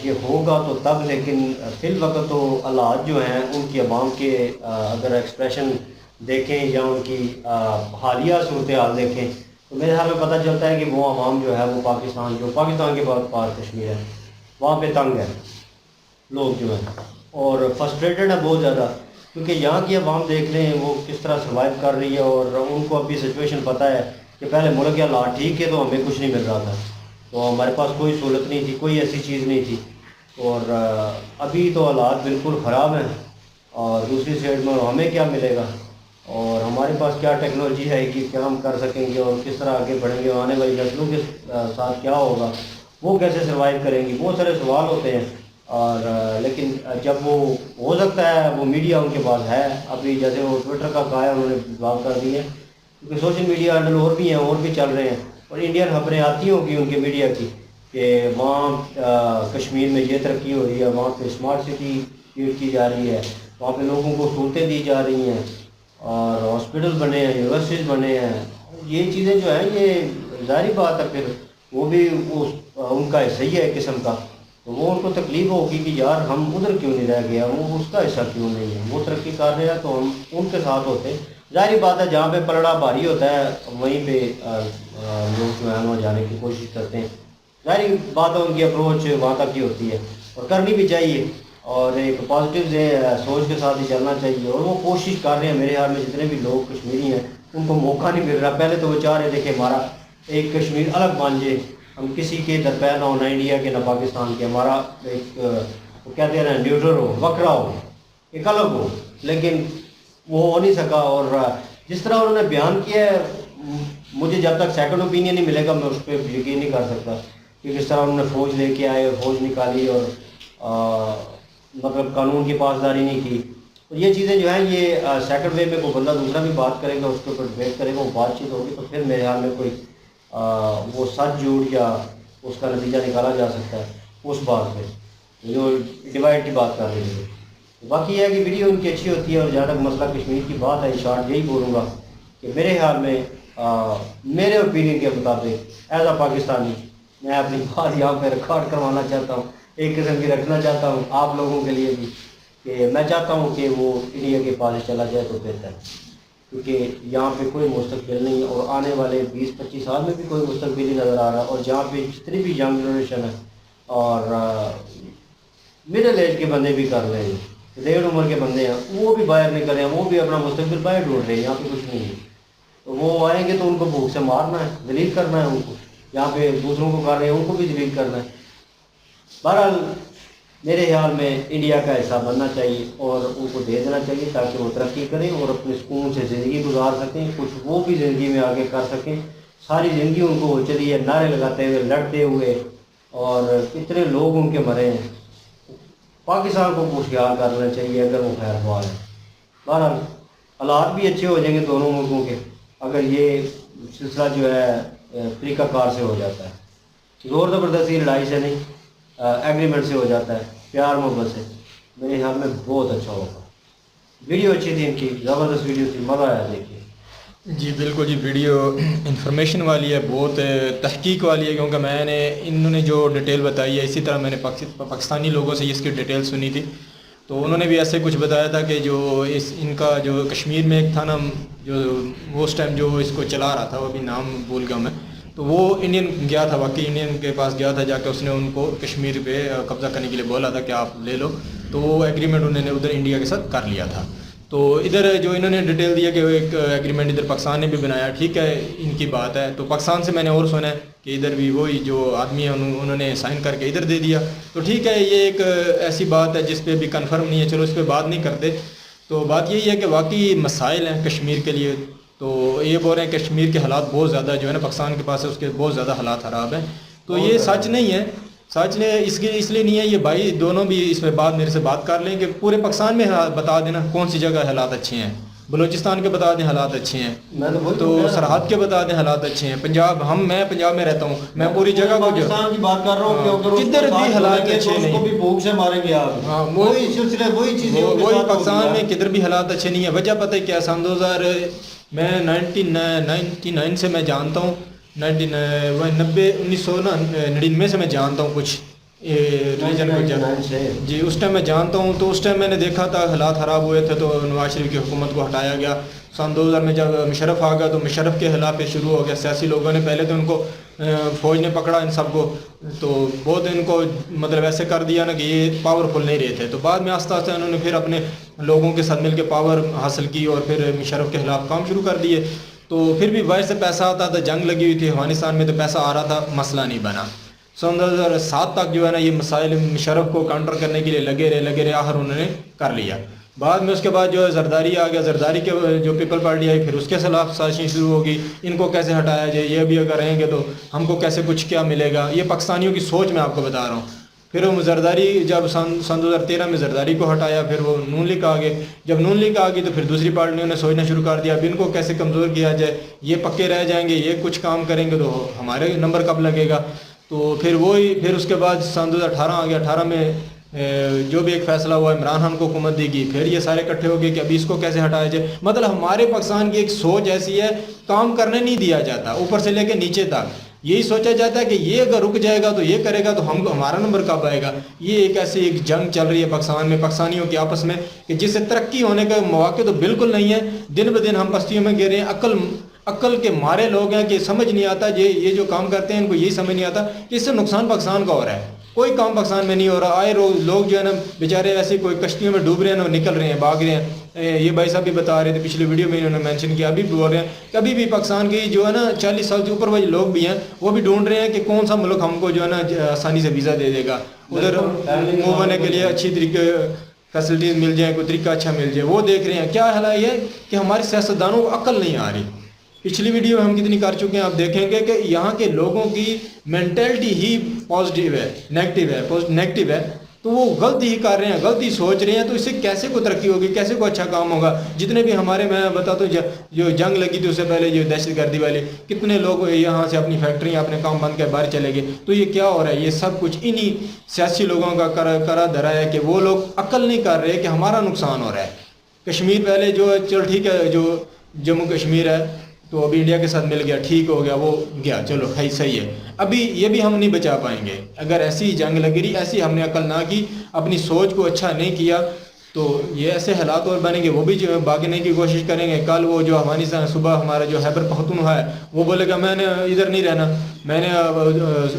[SPEAKER 1] ये होगा तो तब, लेकिन फिल वक्त तो हालात जो हैं उनकी अवाम के अगर एक्सप्रेशन देखें या उनकी हालिया सूरत हाल देखें तो मेरे ख्याल में पता चलता है कि वो अवाम जो है वो पाकिस्तान के पास कश्मीर है वहाँ पे तंग है लोग जो हैं और फ्रस्ट्रेटेड है बहुत ज़्यादा, क्योंकि यहाँ की अवाम देख रहे हैं वो किस तरह सर्वाइव कर रही है और उनको अभी सिचुएशन पता है कि पहले मुल्क के हालात ठीक है तो हमें कुछ नहीं मिल रहा था, तो हमारे पास कोई सहूलत नहीं थी, कोई ऐसी चीज़ नहीं थी। और अभी तो हालात बिल्कुल ख़राब हैं और दूसरी साइड में हमें क्या मिलेगा और हमारे पास क्या टेक्नोलॉजी है कि क्या हम कर सकेंगे और किस तरह आगे बढ़ेंगे, आने वाली नस्लों के साथ क्या होगा, वो कैसे सर्वाइव करेंगी, बहुत सारे सवाल होते हैं। और लेकिन जब वो हो सकता है वो मीडिया उनके पास है, अभी जैसे वो ट्विटर का कहा है उन्होंने जवाब कर दिए, क्योंकि सोशल मीडिया हैंडल और भी हैं और भी चल रहे हैं और इंडियन खबरें आती होंगी उनके मीडिया की कि वहाँ कश्मीर में ये तरक्की हो रही है, वहाँ पे स्मार्ट सिटी क्रिएट की जा रही है, वहाँ पे लोगों को सहूलतें दी जा रही हैं और हॉस्पिटल बने हैं, यूनिवर्सिटीज़ बने हैं। ये चीज़ें जो हैं ये ज़ाहिर बात है फिर वो भी उनका हिस्सा ही है किस्म का, तो वो उनको तकलीफ होगी कि यार हम उधर क्यों नहीं रह गए, वो उसका हिस्सा क्यों नहीं है, वो तरक्की कर रहे हैं तो हम उनके साथ होते, जाहिर बात है जहाँ पे पलड़ा भारी होता है वहीं पे लोग जो है वो जाने की कोशिश करते हैं। जाहिर बात है उनकी अप्रोच वहाँ तक ही होती है और करनी भी चाहिए और एक पॉजिटिव से सोच के साथ ही चलना चाहिए और वो कोशिश कर रहे हैं। मेरे ख्याल में जितने भी लोग कश्मीरी हैं उनको मौका नहीं मिल रहा। पहले तो वो चाह रहे थे कि हमारा एक कश्मीर अलग बन जाए, हम किसी के दरपैन हो, ना इंडिया के ना पाकिस्तान के, हमारा एक वो कहते हैं ना न्यूट्रल हो, वक्रा हो, एक अलग हो, लेकिन वो हो नहीं सका। और जिस तरह उन्होंने बयान किया है मुझे जब तक सेकंड ओपिनियन नहीं मिलेगा मैं उस पर यकीन नहीं कर सकता कि किस तरह उन्होंने फ़ौज लेके आए और फ़ौज निकाली और मतलब कानून की पासदारी नहीं की। तो ये चीज़ें जो हैं ये सेकंड वे में कोई बंदा दूसरा भी बात करेगा, उसके ऊपर डिबेट करेगा, वो बातचीत होगी तो फिर मेरे ख्याल में कोई वो सच झूठ या उसका नतीजा निकाला जा सकता है उस बात पे जो डिवाइड की बात कर रही है। बाकी यह है कि वीडियो उनकी अच्छी होती है और जहाँ तक मसला कश्मीर की बात है, शॉर्ट यही बोलूँगा कि मेरे ख्याल में मेरे ओपिनियन के मुताबिक एज अ पाकिस्तानी मैं अपनी बात यहाँ पे रिकॉर्ड करवाना चाहता हूँ, एक किस्म की रखना चाहता हूँ आप लोगों के लिए भी कि मैं चाहता हूँ कि वो इंडिया के पास चला जाए तो बेहतर है, क्योंकि यहाँ पे कोई मुस्तकबिल नहीं है और आने वाले 20-25 साल में भी कोई मुस्तकबिल नहीं नज़र आ रहा। और जहाँ पे जितनी भी यंग जनरेशन है और मिडिल एज के बंदे भी कर रहे हैं, डेढ़ उम्र के बंदे हैं, वो भी बाहर निकल रहे हैं, वो भी अपना मुस्तकबिल बाहर ढूंढ रहे हैं। यहाँ पे कुछ नहीं है तो वो आएंगे तो उनको भूख से मारना है, जलील करना है उनको। यहाँ पे दूसरों को कर रहे हैं उनको भी जलील करना है। बहरहाल मेरे ख्याल में इंडिया का हिस्सा बनना चाहिए और उनको दे देना चाहिए ताकि वो तरक्की करें और अपने सुकून से ज़िंदगी गुजार सकें, कुछ वो भी ज़िंदगी में आगे कर सकें। सारी ज़िंदगी उनको हो चली है नारे लगाते हुए, लड़ते हुए, और कितने लोग उनके मरे हैं। पाकिस्तान को कुछ ख्याल करना चाहिए अगर वो खैर ख्वाह है। बहरहाल हालात भी अच्छे हो जाएंगे दोनों मुल्कों के अगर ये सिलसिला जो है तरीक़ाकार से हो जाता है, ज़ोर ज़बरदस्ती लड़ाई से नहीं, एग्रीमेंट से हो जाता है, प्यार मोहब्बत से। मेरे ख्याल में बहुत अच्छा होगा। वीडियो अच्छी थी इनकी, ज़बरदस्त वीडियो थी, मज़ा आया देखिए।
[SPEAKER 10] जी बिल्कुल जी, वीडियो इंफॉर्मेशन वाली है, बहुत तहकीक वाली है, क्योंकि मैंने इन्होंने जो डिटेल बताई है इसी तरह मैंने पाकिस्तानी लोगों से इसकी डिटेल सुनी थी। तो उन्होंने भी ऐसे कुछ बताया था कि जो इनका जो कश्मीर में एक था ना, जो उस टाइम जो इसको चला रहा था, वो अभी नाम भूल गया मैं, तो वो इंडियन गया था, वाकई इंडियन के पास गया था, जाकर उसने उनको कश्मीर पे कब्ज़ा करने के लिए बोला था कि आप ले लो। तो वो एग्रीमेंट उन्होंने उधर इंडिया के साथ कर लिया था। तो इधर जो इन्होंने डिटेल दिया कि एक एग्रीमेंट इधर पाकिस्तान ने भी बनाया, ठीक है, इनकी बात है। तो पाकिस्तान से मैंने और सुना है कि इधर भी वही जो आदमी है उन्होंने साइन करके इधर दे दिया। तो ठीक है, ये एक ऐसी बात है जिस पे भी कंफर्म नहीं है, चलो इस पर बात नहीं करते। तो बात यही है कि वाकई मसाइल हैं कश्मीर के लिए। तो ये बोल रहे हैं कश्मीर के हालात बहुत ज़्यादा जो है ना पाकिस्तान के पास है उसके बहुत ज़्यादा हालात ख़राब हैं। तो ये सच नहीं है, सच ने इसलिए नहीं है। ये भाई दोनों भी इस पर मेरे से बात कर लें कि पूरे पाकिस्तान में बता देना कौन सी जगह हालात अच्छे हैं। बलूचिस्तान के बता दें हालात अच्छे हैं, तो सरहद के बता दें हालात अच्छे हैं। पंजाब मैं पंजाब में रहता हूँ, मैं पूरी जगह को
[SPEAKER 1] पाकिस्तान की बात कर रहा हूँ,
[SPEAKER 10] किधर भी हालात अच्छे नहीं,
[SPEAKER 1] भी भूख से मारेंगे आप।
[SPEAKER 10] हाँ,
[SPEAKER 1] वही सिलसिले वही चीजें
[SPEAKER 10] वही पाकिस्तान में किधर भी हालात अच्छे नहीं है। वजह पता है क्या? सन 1999 से मैं जानता हूँ, 1999 से मैं जानता हूँ कुछ रीजन को जी, उस टाइम मैं जानता हूँ। तो उस टाइम मैंने देखा था हालात ख़राब हुए थे, तो नवाज शरीफ की हुकूमत को हटाया गया। सन 2000 में जब मुशर्रफ आ गया तो मुशर्रफ के खिलाफ शुरू हो गया। सियासी लोगों ने पहले तो उनको फ़ौज ने पकड़ा इन सबको, तो बहुत इनको मतलब ऐसे कर दिया ना कि ये पावरफुल नहीं रहे थे। तो बाद में आस्ता आस्ता उन्होंने फिर अपने लोगों के साथ मिलकर पावर हासिल की और फिर मुशर्रफ के खिलाफ काम शुरू कर दिए। तो फिर भी बाहर से पैसा आता था, जंग लगी हुई थी अफगानिस्तान में, तो पैसा आ रहा था, मसला नहीं बना। सन 2007 तक जो है ना ये मसाइल मुशर्रफ को काउंटर करने के लिए लगे रहे, आखिर उन्होंने कर लिया। बाद में उसके बाद जो है जरदारी आ गया, जरदारी के जो पीपल पार्टी आई, फिर उसके खिलाफ साजिशें शुरू होगी, इनको कैसे हटाया जाए, ये भी अगर रहेंगे तो हमको कैसे कुछ क्या मिलेगा। ये पाकिस्तानियों की सोच मैं आपको बता रहा हूँ। फिर वो जरदारी जब सन 2013 में जरदारी को हटाया, फिर वो नून लीग आ गए। जब नून लीग आ गई तो फिर दूसरी पार्टियों ने सोचना शुरू कर दिया अब इनको कैसे कमज़ोर किया जाए, ये पक्के रह जाएंगे, ये कुछ काम करेंगे तो हमारे नंबर कब लगेगा। तो फिर उसके बाद सन 2018 आ गया। 18 में जो भी एक फ़ैसला हुआ, इमरान खान को हुकूमत देगी, फिर ये सारे इकट्ठे हो गए कि अभी इसको कैसे हटाया जाए। मतलब हमारे पाकिस्तान की एक सोच ऐसी है, काम करने नहीं दिया जाता ऊपर से लेके नीचे तक। यही सोचा जाता है कि ये अगर रुक जाएगा तो ये करेगा तो हम हमारा नंबर कब आएगा। ये एक ऐसी एक जंग चल रही है पाकिस्तान में, पाकिस्तानियों के आपस में, कि जिससे तरक्की होने का मौके तो बिल्कुल नहीं है। दिन ब दिन हम पस्तियों में गिर रहे हैं। अक्ल के मारे लोग हैं कि समझ नहीं आता, ये जो काम करते हैं इनको यही समझ नहीं आता कि इससे नुकसान पाकिस्तान का हो रहा है। कोई काम पाकिस्तान में नहीं हो रहा। आए लोग जो है ना बेचारे ऐसे कोई कश्तियों में डूब रहे हैं, निकल रहे हैं, भाग रहे हैं। ये भाई साहब भी बता रहे थे, पिछली वीडियो में इन्होंने मेंशन किया, अभी बोल रहे हैं कभी भी पाकिस्तान के जो है ना 40 साल से ऊपर वाले लोग भी हैं, वो भी ढूंढ रहे हैं कि कौन सा मुल्क हमको जो है ना आसानी से वीज़ा दे देगा, उधर मूव होने के लिए अच्छी तरीके फैसिलिटीज़ मिल जाए, कोई तरीका अच्छा मिल जाए, वो देख रहे हैं। क्या हाल है ये कि हमारे सियासतदानों को अक्ल नहीं आ रही। पिछली वीडियो में हम कितनी कर चुके हैं, आप देखेंगे कि यहाँ के लोगों की मेंटेलिटी ही पॉजिटिव है, नेगेटिव है, तो वो गलती ही कर रहे हैं, गलती सोच रहे हैं। तो इससे कैसे को तरक्की होगी, कैसे को अच्छा काम होगा। जितने भी हमारे, मैं बताता हूँ, जो जंग लगी थी उससे पहले जो दहशतगर्दी वाली, कितने लोग यहाँ से अपनी फैक्ट्रियाँ अपने काम बंद कर बाहर चले गए। तो ये क्या हो रहा है, ये सब कुछ इन्हीं सियासी लोगों का करा धरा है कि वो लोग अक्ल नहीं कर रहे कि हमारा नुकसान हो रहा है। कश्मीर पहले जो चल ठीक है, जो जम्मू कश्मीर है तो अभी इंडिया के साथ मिल गया, ठीक हो गया, वो गया, चलो है सही है। अभी ये भी हम नहीं बचा पाएंगे अगर ऐसी जंग लगी रही, ऐसी हमने अकल ना की, अपनी सोच को अच्छा नहीं किया, तो ये ऐसे हालात और बनेंगे। वो भी जो भागने की कोशिश करेंगे। कल वो जो अफगानिस्तान सुबह हमारा जो खैबर पख्तूनख्वा है, वो बोलेगा मैंने इधर नहीं रहना, मैंने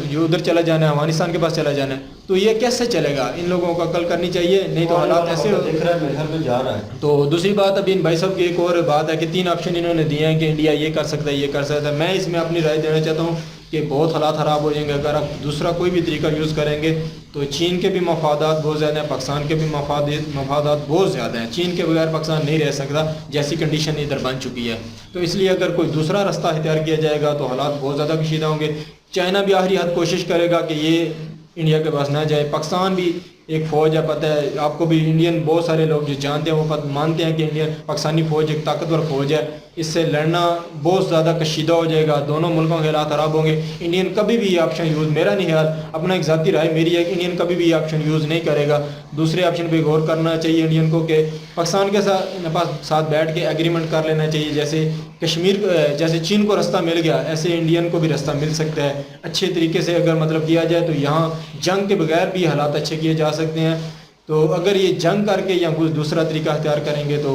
[SPEAKER 10] जो उधर चला जाना है, अफगानिस्तान के पास चला जाना है। तो ये कैसे चलेगा, इन लोगों को अकल करनी चाहिए, नहीं तो हालात ऐसे
[SPEAKER 1] दिख रहा है मेरे ख्याल में जा रहा है।
[SPEAKER 10] तो दूसरी बात, अभी इन भाई साहब की एक और बात है कि 3 ऑप्शन इन्होंने दिए हैं कि इंडिया ये कर सकता है, ये कर सकता है। मैं इसमें अपनी राय देना चाहता हूँ कि बहुत हालात ख़राब हो जाएंगे अगर आप दूसरा कोई भी तरीका यूज़ करेंगे। तो चीन के भी मफादात बहुत ज़्यादा हैं, पाकिस्तान के भी मफादात बहुत ज़्यादा हैं। चीन के बगैर पाकिस्तान नहीं रह सकता, जैसी कंडीशन इधर बन चुकी है। तो इसलिए अगर कोई दूसरा रास्ता इख्तियार किया जाएगा तो हालात बहुत ज़्यादा कशीदा होंगे। चाइना भी आखिरी हद कोशिश करेगा कि ये इंडिया के पास ना जाए। पाकिस्तान भी एक फ़ौज है, पता है आपको भी, इंडियन बहुत सारे लोग जो जानते हैं वो मानते हैं कि इंडियन पाकिस्तानी फ़ौज एक ताकतवर फ़ौज है। इससे लड़ना बहुत ज़्यादा कशीदा हो जाएगा, दोनों मुल्कों के हालात ख़राब होंगे। इंडियन कभी भी ये ऑप्शन यूज़, मेरा नहीं ख्याल, अपना एक ज़ाती राय मेरी है कि इंडियन कभी भी ये ऑप्शन यूज़ नहीं करेगा। दूसरे ऑप्शन पे गौर करना चाहिए इंडियन को कि पाकिस्तान के साथ बैठ के एग्रीमेंट कर लेना चाहिए। जैसे कश्मीर, जैसे चीन को रास्ता मिल गया, ऐसे इंडियन को भी रास्ता मिल सकता है। अच्छे तरीके से अगर मतलब किया जाए तो यहाँ जंग के बगैर भी हालात अच्छे किए जा सकते हैं। तो अगर ये जंग करके या कुछ दूसरा तरीका अख्तियार करेंगे तो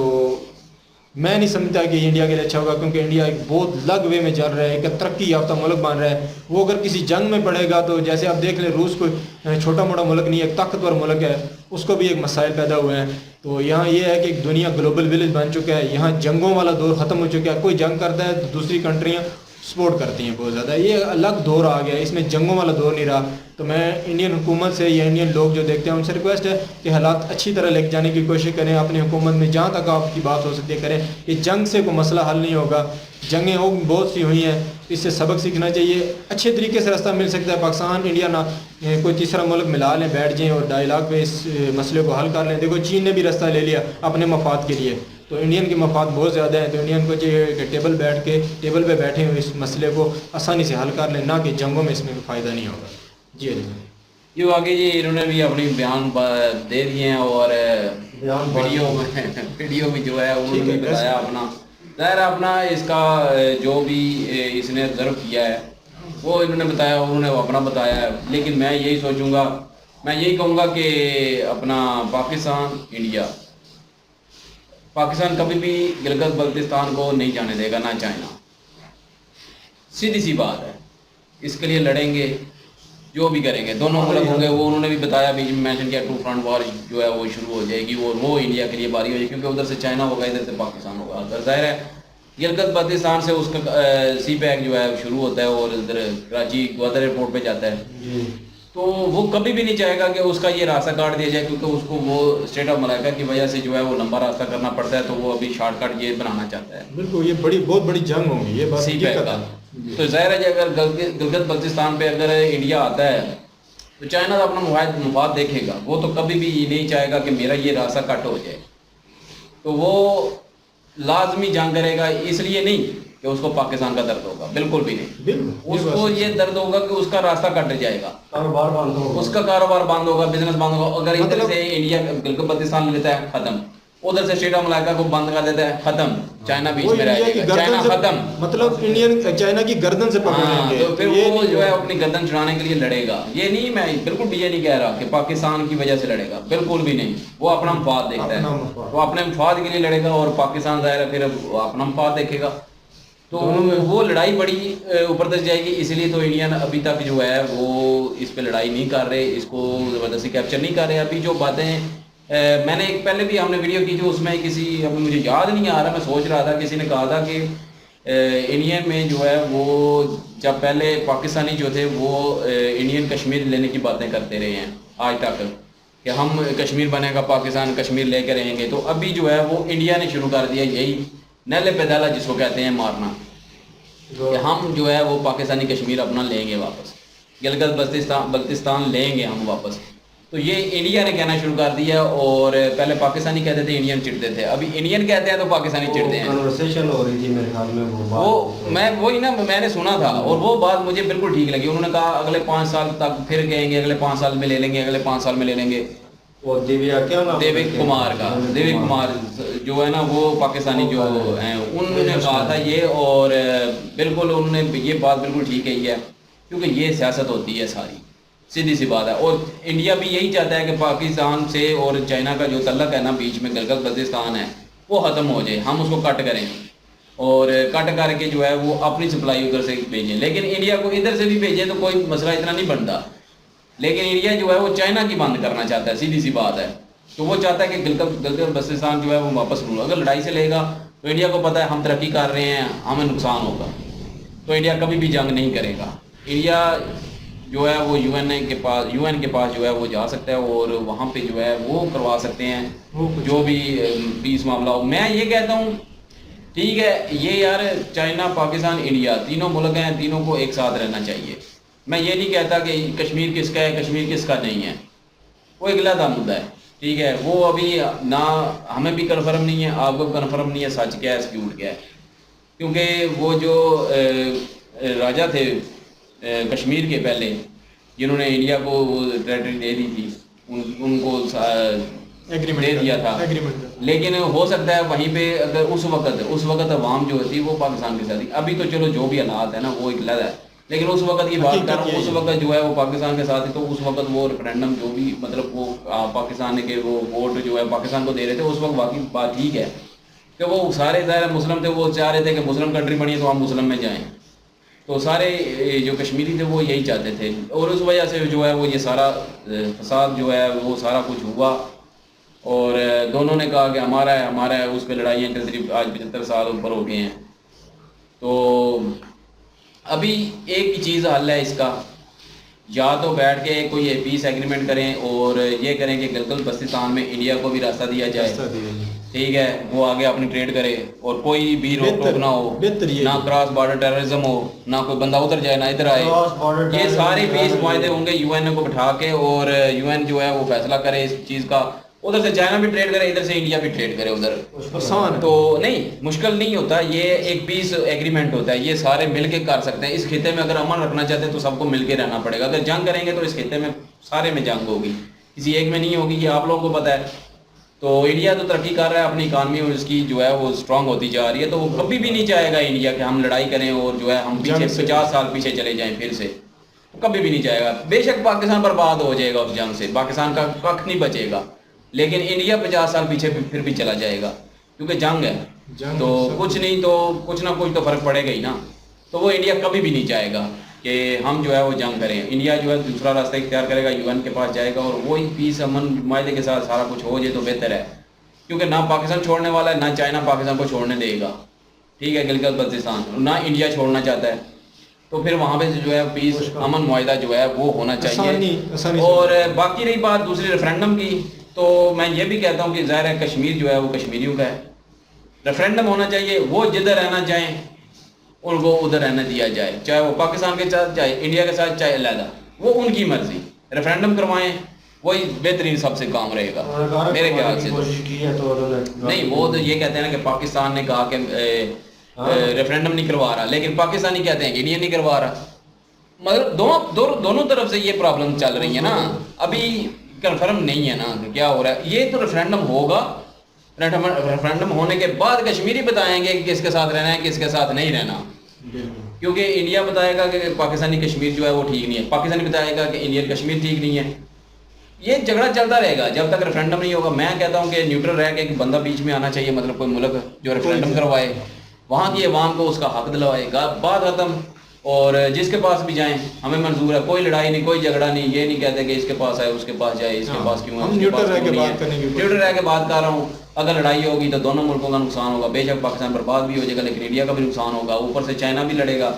[SPEAKER 10] मैं नहीं समझता कि इंडिया के लिए अच्छा होगा, क्योंकि इंडिया एक बहुत अलग वे में चल रहा है, एक तरक्की याफ्ता मुल्क बन रहा है। वो अगर किसी जंग में पड़ेगा तो जैसे आप देख लें, रूस कोई छोटा मोटा मुल्क नहीं है, एक ताकतवर मुल्क है, उसको भी एक मसाइल पैदा हुए हैं। तो यहाँ ये है कि दुनिया ग्लोबल विलेज बन चुका है, यहाँ जंगों वाला दौर ख़त्म हो चुका है। कोई जंग करता है तो दूसरी कंट्रियाँ सपोर्ट करती हैं बहुत ज़्यादा, ये अलग दौर आ गया है, इसमें जंगों वाला दौर नहीं रहा। तो मैं इंडियन हुकूमत से या इंडियन लोग जो देखते हैं उनसे रिक्वेस्ट है कि हालात अच्छी तरह लेके जाने की कोशिश करें, अपनी हुकूमत में जहाँ तक आपकी बात हो सकती है करें। कि जंग से कोई मसला हल नहीं होगा, जंगें हो बहुत सी हुई हैं, इससे सबक सीखना चाहिए। अच्छे तरीके से रास्ता मिल सकता है, पाकिस्तान इंडिया ना कोई तीसरा मुल्क मिला लें, बैठ जाएँ और डायलॉग पे इस मसले को हल कर लें। देखो चीन ने भी रास्ता ले लिया अपने मफाद के लिए, तो इंडियन के मफाद बहुत ज़्यादा हैं। तो इंडियन को चाहिए कि टेबल पे बैठे हुए इस मसले को आसानी से हल कर लें, ना कि जंगों में इसमें फ़ायदा नहीं होगा। जी
[SPEAKER 2] ये आगे जी इन्होंने भी अपनी बयान दे दिए हैं और वीडियो भी जो है उन्होंने बताया अपना, ज़ाहिर अपना इसका जो भी इसने ऑब्जर्व किया है वो इन्होंने बताया, उन्होंने अपना बताया है। लेकिन मैं यही सोचूंगा, मैं यही कहूँगा कि अपना पाकिस्तान कभी भी गिलगित बल्तिस्तान को नहीं जाने देगा, ना चाइना, सीधी सी बात है। इसके लिए लड़ेंगे, जो भी करेंगे, दोनों मुल्क होंगे। वो उन्होंने भी बताया, बीच में मेंशन किया, 2 फ्रंट वॉर जो है वो शुरू हो जाएगी और वो इंडिया के लिए बारी हो जाएगी, क्योंकि उधर से चाइना होगा, इधर से पाकिस्तान होगा। अगर जाहिर है गिलगित बल्तिस्तान से उसका सी पैक जो है शुरू होता है और इधर कराची ग्वादर एयरपोर्ट पे जाता है, तो वो कभी भी नहीं चाहेगा कि उसका ये रास्ता काट दिया जाए, क्योंकि उसको वो स्टेट ऑफ मलाइका की वजह से जो है वो लंबा रास्ता करना पड़ता है। तो वो अभी शॉर्टकट ये बनाना चाहता है।
[SPEAKER 10] बिल्कुल, ये बहुत बड़ी जंग होगी, ये बात
[SPEAKER 2] सी पैक का। तो जाहिर है कि अगर गिलगित बल्तिस्तान पे अगर इंडिया आता है तो चाइना तो अपना मुफाद देखेगा, वो तो कभी भी ये नहीं चाहेगा कि मेरा ये रास्ता कट हो जाए। तो वो लाजमी जंग करेगा, इसलिए नहीं कि उसको पाकिस्तान का दर्द होगा, बिल्कुल भी नहीं। उसको ये दर्द होगा कि उसका रास्ता कट जाएगा,
[SPEAKER 1] कारोबार बंद होगा,
[SPEAKER 2] उसका कारोबार बंद होगा, बिजनेस बंद होगा। अगर इधर से इंडिया गिलगित बल्तिस्तान लेता है, खत्म। उधर से स्टेट ऑफ मलाइका को बंद कर देता है, खत्म, चाइना बीच
[SPEAKER 10] वो
[SPEAKER 2] में रह
[SPEAKER 10] इंडिया की
[SPEAKER 2] जाएगा,
[SPEAKER 10] गर्दन
[SPEAKER 2] चाइना
[SPEAKER 10] से-
[SPEAKER 2] खत्म।
[SPEAKER 10] मतलब इंडियन चाइना की गर्दन से पकड़
[SPEAKER 2] हाँ,
[SPEAKER 10] लेंगे।
[SPEAKER 2] तो फिर
[SPEAKER 10] ये
[SPEAKER 2] वो
[SPEAKER 10] नहीं
[SPEAKER 2] जो है
[SPEAKER 10] होगा।
[SPEAKER 2] अपनी गर्दन छुड़ाने के लिए लड़ेगा। ये नहीं, मैं बिल्कुल भी ये नहीं कह रहा कि पाकिस्तान की वजह से लड़ेगा, बिल्कुल भी नहीं। वो अपना मफाद देखता
[SPEAKER 10] अपना
[SPEAKER 2] है,
[SPEAKER 10] मफाद।
[SPEAKER 2] वो अपने मफाद के लिए लड़ेगा और पाकिस्तान ज़ाहिर है फिर अपना मफाद देखेगा। तो वो लड़ाई बड़ी ऊपर तक जाएगी। इसलिए तो इंडियन अभी तक जो है वो इस पे लड़ाई नहीं कर रहे, इसको ज़बरदस्ती कैप्चर नहीं कर रहे। अभी जो बातें मैंने एक पहले भी हमने वीडियो की जो उसमें किसी, अभी मुझे याद नहीं आ रहा, मैं सोच रहा था, किसी ने कहा था कि इंडियन में जो है वो जब पहले पाकिस्तानी जो थे वो इंडियन कश्मीर लेने की बातें करते रहे हैं आज तक कि हम कश्मीर बनेगा, पाकिस्तान कश्मीर लेके रहेंगे। तो अभी जो है वो इंडिया ने शुरू कर दिया यही नहले पैदाला जिसको कहते हैं मारना, कि हम जो है वो पाकिस्तानी कश्मीर अपना लेंगे वापस, गिलगित बल्तिस्तान लेंगे हम वापस। तो ये इंडिया ने कहना शुरू कर दिया। और पहले पाकिस्तानी कहते थे, इंडियन चिढ़ते थे, अभी इंडियन कहते हैं तो पाकिस्तानी चिढ़ते हैं।
[SPEAKER 1] कन्वर्सेशन हो रही थी मेरे ख्याल में
[SPEAKER 2] वो मैं वही ना, मैंने सुना था और वो बात मुझे बिल्कुल ठीक लगी। उन्होंने कहा अगले 5 साल तक फिर कहेंगे, अगले 5 साल में ले लेंगे, अगले 5 साल में ले लेंगे।
[SPEAKER 1] और दिव्या क्या नाम,
[SPEAKER 2] देविक कुमार का, देविक कुमार जो है ना वो पाकिस्तानी जो हैं उन्होंने कहा था ये। और बिल्कुल उन्होंने ये बात बिल्कुल ठीक कही है, क्योंकि ये सियासत होती है सारी, सीधी सी बात है। और इंडिया भी यही चाहता है कि पाकिस्तान से और चाइना का जो तल्लक है ना बीच में, गिलगित बल्तिस्तान है, वो ख़त्म हो जाए, हम उसको कट करें और कट करके जो है वो अपनी सप्लाई उधर से भेजें। लेकिन इंडिया को इधर से भी भेजें तो कोई मसला इतना नहीं बनता। लेकिन इंडिया जो है वो चाइना की बंद करना चाहता है, सीधी सी बात है। तो वो चाहता है कि गिलगित बल्तिस्तान जो है वो वापस लूँ। अगर लड़ाई से लेगा तो इंडिया को पता है हम तरक्की कर रहे हैं, हमें नुकसान होगा, तो इंडिया कभी भी जंग नहीं करेगा। इंडिया जो है वो यूएन के पास जो है वो जा सकता है और वहाँ पे जो है वो करवा सकते हैं जो भी पीस मामला हो। मैं ये कहता हूँ ठीक है, ये यार चाइना, पाकिस्तान, इंडिया तीनों मुल्क हैं, तीनों को एक साथ रहना चाहिए। मैं ये नहीं कहता कि कश्मीर किसका है, कश्मीर किसका नहीं है, वो एक अलग मुद्दा है, ठीक है। वो अभी ना हमें भी कन्फर्म नहीं है, आपको कन्फर्म नहीं है सच क्या है झूठ क्या है, क्योंकि वो जो राजा थे कश्मीर के पहले, जिन्होंने इंडिया को टेरिटरी दे दी थी, उनको एग्रीमेंट दे दिया था। लेकिन हो सकता है वहीं पे अगर उस वक्त अवाम जो थी वो पाकिस्तान के साथ थी। अभी तो चलो जो भी हालात है ना वो एक अलग है, लेकिन उस वक्त की बात कर रहा हूँ, उस वक्त जो है वो पाकिस्तान के साथ थी। तो उस वक्त वो रेफरेंडम जो भी मतलब वो पाकिस्तान के वो वोट जो है पाकिस्तान को दे रहे थे, उस वक्त बाकी बात ठीक है कि वो सारे ज़ाहिर मुस्लिम थे, वो चाह रहे थे कि मुस्लिम कंट्री बनी है तो हम मुस्लिम में जाएँ। तो सारे जो कश्मीरी थे वो यही चाहते थे और उस वजह से जो है वो ये सारा फसाद जो है वो सारा कुछ हुआ। और दोनों ने कहा कि हमारा है, उस पर लड़ाइयाँ करीब आज 75 साल ऊपर हो गए हैं। तो अभी एक ही चीज़ हल है इसका, या तो बैठ के कोई पीस एग्रीमेंट करें और ये करें कि गिलगित बल्तिस्तान में इंडिया को भी रास्ता दिया जाए, ठीक है, वो आगे अपनी ट्रेड करे और कोई भी रोक टोक ना हो, ना क्रॉस बॉर्डर टेररिज्म हो, ना कोई बंदा उधर जाए ना इधर आए। ये सारे पीस मायदे होंगे यूएन को बिठा के और यूएन जो है वो फैसला करे इस चीज़ का। उधर से चाइना भी ट्रेड करे, इधर से इंडिया भी ट्रेड करे उधर। आसान तो नहीं, मुश्किल नहीं होता, ये एक पीस एग्रीमेंट होता है, ये सारे मिलके कर सकते हैं। इस खिते में अगर अमन रखना चाहते हैं तो सबको मिलके रहना पड़ेगा। अगर जंग करेंगे तो इस खिते में सारे में जंग होगी, किसी एक में नहीं होगी, ये आप लोगों को पता है। तो इंडिया तो तरक्की कर रहा है, अपनी इकानमी और उसकी जो है वो स्ट्रांग होती जा रही है। तो वो कभी भी नहीं चाहेगा इंडिया कि हम लड़ाई करें और जो है हम पीछे 50 साल पीछे चले जाएं फिर से, कभी भी नहीं चाहेगा। बेशक पाकिस्तान बर्बाद हो जाएगा उस जंग से, पाकिस्तान का कख नहीं बचेगा, लेकिन इंडिया 50 साल पीछे फिर भी चला जाएगा, क्योंकि जंग है। तो कुछ नहीं तो कुछ ना कुछ तो फर्क पड़ेगा ही ना। तो वो इंडिया कभी भी नहीं चाहेगा कि हम जो है वो जंग करें। इंडिया जो है दूसरा रास्ता इख्तियार करेगा, यूएन के पास जाएगा और वही पीस अमन मायदे के साथ सारा कुछ हो जाए तो बेहतर है, क्योंकि ना पाकिस्तान छोड़ने वाला है, ना चाइना पाकिस्तान को छोड़ने देगा, ठीक है, गिलगित बल्तिस्तान, ना इंडिया छोड़ना चाहता है। तो फिर वहाँ पे जो है पीस अमन मुआहिदा जो है वो होना चाहिए। और बाकी रही बात दूसरी रेफरेंडम की, तो मैं ये भी कहता हूँ कि ज़ाहिर है कश्मीर जो है वो कश्मीरियों का है, रेफरेंडम होना चाहिए, वो जिधर रहना चाहें उनको उधर रहने दिया जाए, चाहे वो पाकिस्तान के साथ, चाहे इंडिया के साथ, चाहे अलग, वो उनकी मर्जी। रेफरेंडम करवाएं, वही बेहतरीन सबसे काम रहेगा मेरे ख्याल से। नहीं, वो तो ये कहते हैं ना कि पाकिस्तान ने कहा कि रेफरेंडम नहीं करवा रहा, लेकिन पाकिस्तानी कहते हैं कि इंडिया नहीं करवा रहा। मगर दोनों तरफ से ये प्रॉब्लम चल रही है ना, अभी कंफर्म नहीं है ना क्या हो रहा है। ये तो रेफरेंडम होगा, रेफरेंडम होने के बाद कश्मीरी बताएंगे कि किसके साथ रहना है, किसके साथ नहीं रहना। क्योंकि इंडिया बताएगा कि पाकिस्तानी कश्मीर जो है वो ठीक नहीं है, पाकिस्तानी बताएगा कि इंडियन कश्मीर ठीक नहीं है। ये झगड़ा चलता रहेगा जब तक रेफरेंडम नहीं होगा। मैं कहता हूँ कि न्यूट्रल रह के एक बंदा बीच में आना चाहिए, मतलब कोई मुल्क जो रेफरेंडम करवाए, वहाँ की अवाम को उसका हक दिलवाएगा, बात खत्म। और जिसके पास भी जाएं हमें मंजूर है, कोई लड़ाई नहीं, कोई झगड़ा नहीं। ये नहीं कहते कि इसके पास है उसके पास जाए, इसके पास क्यों है,
[SPEAKER 10] हम न्यूट्रल रह के बात करने की
[SPEAKER 2] न्यूट्रल रह के बात कर रहा हूँ। अगर लड़ाई होगी तो दोनों मुल्कों का नुकसान होगा, बेशक पाकिस्तान बर्बाद भी हो जाएगा लेकिन इंडिया का भी नुकसान होगा, ऊपर से चाइना भी लड़ेगा।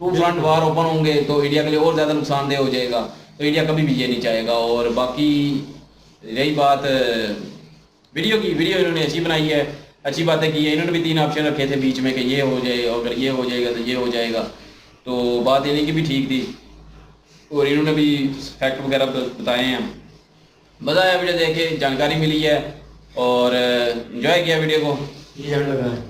[SPEAKER 2] टू फ्रंट वार ओपन होंगे तो इंडिया के लिए और ज़्यादा नुकसानदेह हो जाएगा, तो इंडिया कभी भी ये नहीं चाहेगा। और बाकी रही बात वीडियो की, वीडियो इन्होंने अच्छी बनाई है, अच्छी बातें की है। इन्होंने भी 3 ऑप्शन रखे थे बीच में कि ये हो जाए, अगर ये हो जाएगा तो ये हो जाएगा, तो बात इन्हीं की भी ठीक थी। और इन्होंने भी फैक्ट वगैरह बताए हैं, मज़ा आया वीडियो देखे, जानकारी मिली है और एंजॉय किया वीडियो को।
[SPEAKER 1] ये लगा है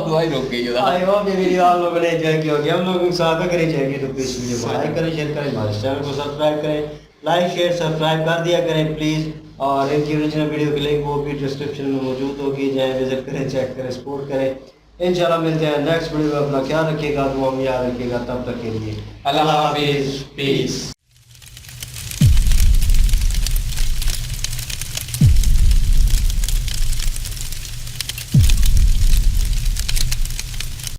[SPEAKER 2] भाई रोक गई
[SPEAKER 1] आई होप ये वीडियो आप लोगों ने एंजॉय किया होगा। हम लोगों के साथ अगर एंजॉय किया तो प्लीज वीडियो को लाइक करें, शेयर करें, हमारे चैनल को सब्सक्राइब करें, लाइक शेयर सब्सक्राइब कर दिया करें प्लीज़। और इनकी ओरिजिनल वीडियो की लिंक वो भी डिस्क्रिप्शन में मौजूद होगी, जाए विजिट करें, चेक करें, सपोर्ट करें। इंशाल्लाह मिलते हैं नेक्स्ट वीडियो में। अपना ख्याल रखिएगा, दुआ में याद रखिएगा। तब तक के लिए
[SPEAKER 2] अल्लाह हाफिज़, पीस।